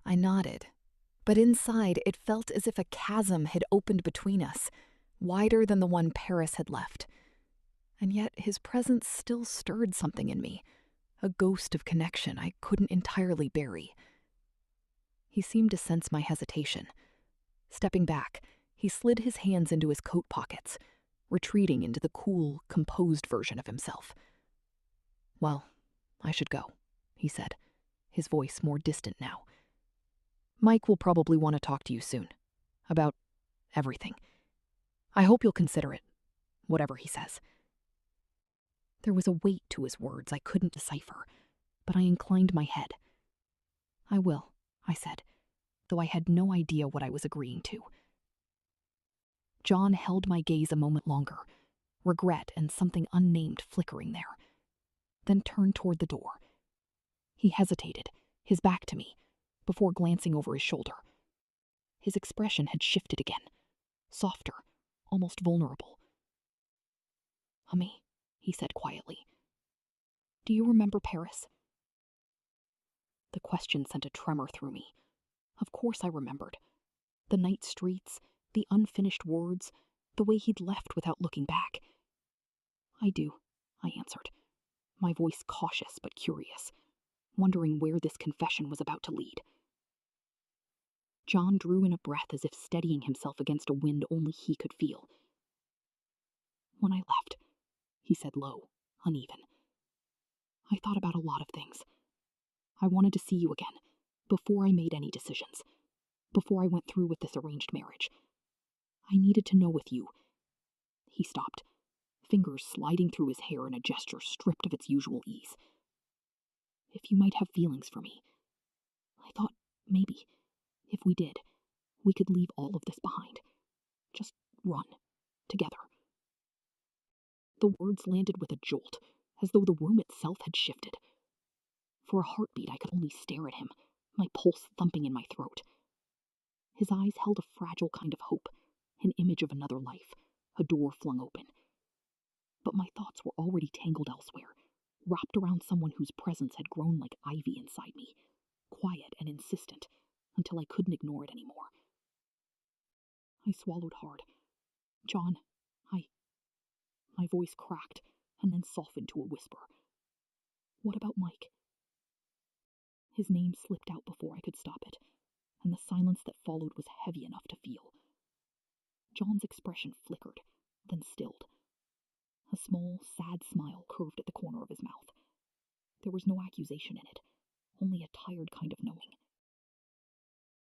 I nodded, but inside it felt as if a chasm had opened between us, wider than the one Paris had left. And yet his presence still stirred something in me, a ghost of connection I couldn't entirely bury. He seemed to sense my hesitation. Stepping back, he slid his hands into his coat pockets, retreating into the cool, composed version of himself. "Well, I should go," he said, his voice more distant now. "Mike will probably want to talk to you soon. About everything. I hope you'll consider it, whatever he says." There was a weight to his words I couldn't decipher, but I inclined my head. "I will," I said, though I had no idea what I was agreeing to. John held my gaze a moment longer, regret and something unnamed flickering there, then turned toward the door. He hesitated, his back to me, before glancing over his shoulder. His expression had shifted again, softer, almost vulnerable. "Hummy," he said quietly, "do you remember Paris?" The question sent a tremor through me. Of course I remembered. The night streets, the unfinished words, the way he'd left without looking back. "I do," I answered, my voice cautious but curious, wondering where this confession was about to lead. John drew in a breath as if steadying himself against a wind only he could feel. "When I left," he said low, uneven, "I thought about a lot of things. I wanted to see you again, before I made any decisions, before I went through with this arranged marriage. I needed to know with you." He stopped, fingers sliding through his hair in a gesture stripped of its usual ease. "If you might have feelings for me. I thought maybe, if we did, we could leave all of this behind. Just run, together." The words landed with a jolt, as though the room itself had shifted. For a heartbeat, I could only stare at him, my pulse thumping in my throat. His eyes held a fragile kind of hope, an image of another life, a door flung open. But my thoughts were already tangled elsewhere, wrapped around someone whose presence had grown like ivy inside me, quiet and insistent, until I couldn't ignore it anymore. I swallowed hard. "John, My voice cracked and then softened to a whisper. "What about Mike?" His name slipped out before I could stop it, and the silence that followed was heavy enough to feel. John's expression flickered, then stilled. A small, sad smile curved at the corner of his mouth. There was no accusation in it, only a tired kind of knowing.